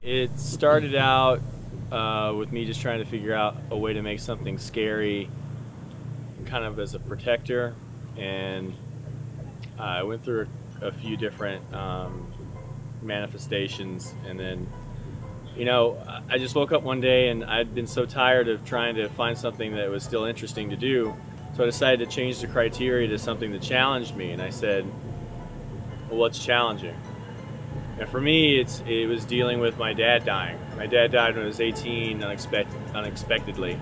It started out with me just trying to figure out a way to make something scary kind of as a protector, and I went through a few different manifestations, and then I just woke up one day and I'd been so tired of trying to find something that was still interesting to do, so I decided to change the criteria to something that challenged me, and I said, well, what's challenging? And for me, it was dealing with my dad dying. My dad died when I was 18, unexpectedly.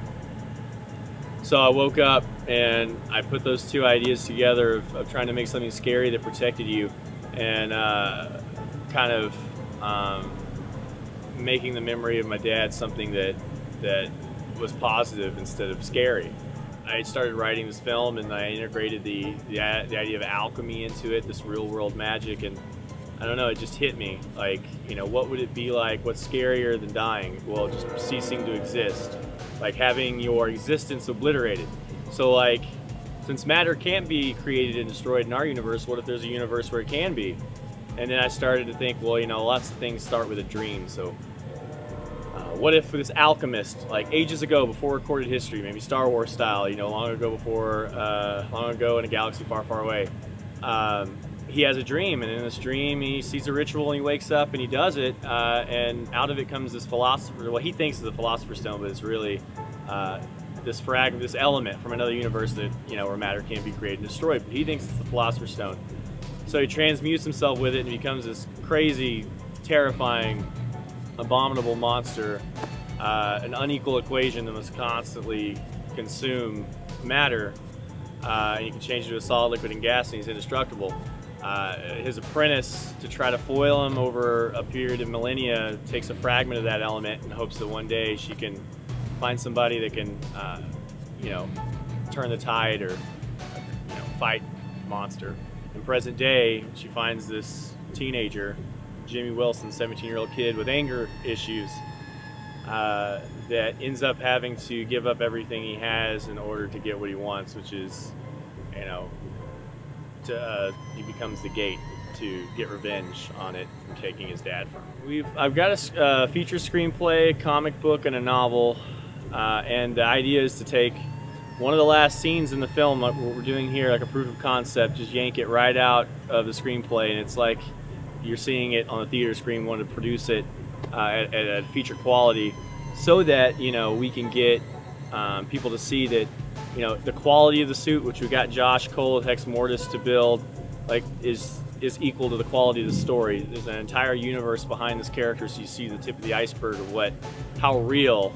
So I woke up and I put those two ideas together of trying to make something scary that protected you, and kind of making the memory of my dad something that was positive instead of scary. I started writing this film, and I integrated the idea of alchemy into it, this real world magic, and I don't know, it just hit me. Like, what would it be like? What's scarier than dying? Well, just ceasing to exist. Like having your existence obliterated. So like, since matter can't be created and destroyed in our universe, what if there's a universe where it can be? And then I started to think, well, lots of things start with a dream. So what if this alchemist, like ages ago, before recorded history, maybe Star Wars style, long ago in a galaxy far, far away, he has a dream, and in this dream he sees a ritual and he wakes up and he does it, and out of it comes this philosopher, what he thinks is a philosopher's stone, but it's really this element from another universe that, where matter can't be created and destroyed, but he thinks it's the philosopher's stone. So he transmutes himself with it and becomes this crazy, terrifying, abominable monster, an unequal equation that must constantly consume matter, and you can change it to a solid, liquid, and gas, and he's indestructible. His apprentice, to try to foil him over a period of millennia, takes a fragment of that element in hopes that one day she can find somebody that can, turn the tide, or fight monster. In present day, she finds this teenager, Jimmy Wilson, 17-year-old kid with anger issues, that ends up having to give up everything he has in order to get what he wants, which is, he becomes the gate to get revenge on it from taking his dad from him. I've got a feature screenplay, a comic book, and a novel, and the idea is to take one of the last scenes in the film, like what we're doing here, like a proof of concept, just yank it right out of the screenplay, and it's like you're seeing it on the theater screen. Want to produce it at feature quality, so that we can get people to see that the quality of the suit, which we got Josh Cole with Hex Mortis to build, like is equal to the quality of the story. There's an entire universe behind this character, so you see the tip of the iceberg of how real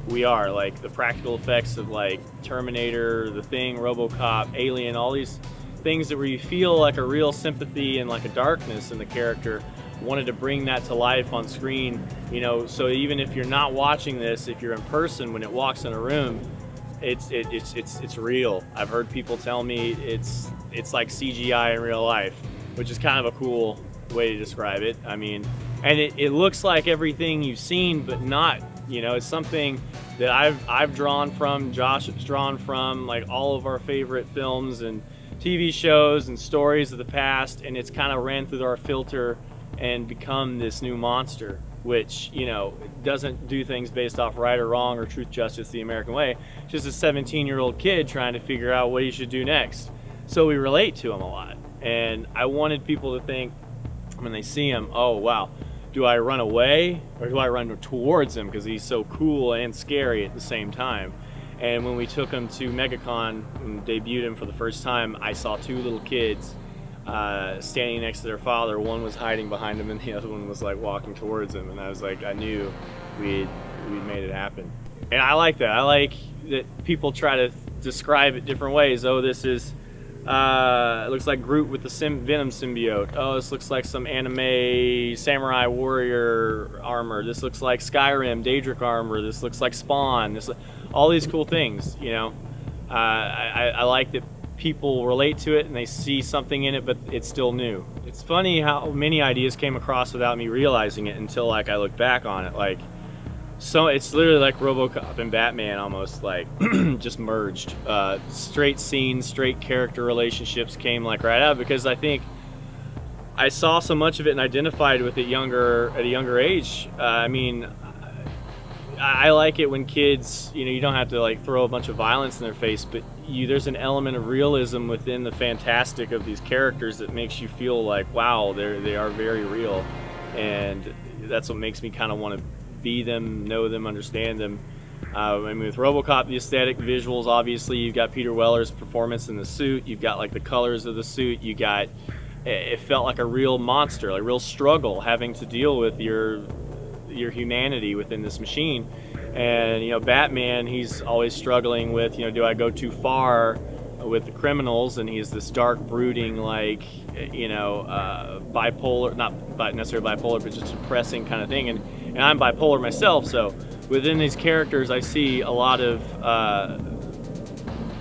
we are, like the practical effects of like Terminator, The Thing, RoboCop, Alien, all these things that where you feel like a real sympathy and like a darkness in the character. Wanted to bring that to life on screen, so even if you're not watching this, if you're in person, when it walks in a room, it's real. I've heard people tell me it's like CGI in real life, which is kind of a cool way to describe it. I mean, and it looks like everything you've seen, but not. It's something that I've drawn from, Josh has drawn from, like all of our favorite films and TV shows and stories of the past, and it's kind of ran through our filter and become this new monster, which doesn't do things based off right or wrong or truth, justice, the American way. Just a 17-year-old kid trying to figure out what he should do next. So we relate to him a lot, and I wanted people to think when they see him, oh wow, do I run away or do I run towards him because he's so cool and scary at the same time? And when we took him to MegaCon and debuted him for the first time, I saw two little kids standing next to their father. One was hiding behind him and the other one was like walking towards him, and I was like, I knew we'd made it happen. And I like that. I like that people try to describe it different ways. Oh, this is it looks like Groot with the Venom symbiote. Oh, this looks like some anime samurai warrior armor. This looks like Skyrim Daedric armor. This looks like Spawn. All these cool things, I like that people relate to it and they see something in it, but it's still new. It's funny how many ideas came across without me realizing it until I look back on it. So it's literally like RoboCop and Batman, almost like just merged. Straight scenes, straight character relationships came right out, because I think I saw so much of it and identified with it at a younger age. I mean, I like it when kids, you don't have to like throw a bunch of violence in their face, but there's an element of realism within the fantastic of these characters that makes you feel like, wow, they are very real, and that's what makes me kind of want to be them, know them, understand them. I mean, with RoboCop, the aesthetic visuals, obviously, you've got Peter Weller's performance in the suit, you've got like the colors of the suit, it felt like a real monster, like a real struggle having to deal with your humanity within this machine. And Batman, he's always struggling with, do I go too far with the criminals? And he's this dark, brooding, like, bipolar, not necessarily bipolar, but just depressing kind of thing. And I'm bipolar myself, so within these characters, I see a lot of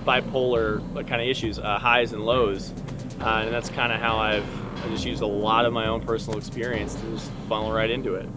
bipolar kind of issues, highs and lows, and that's kind of how I just used a lot of my own personal experience to just funnel right into it.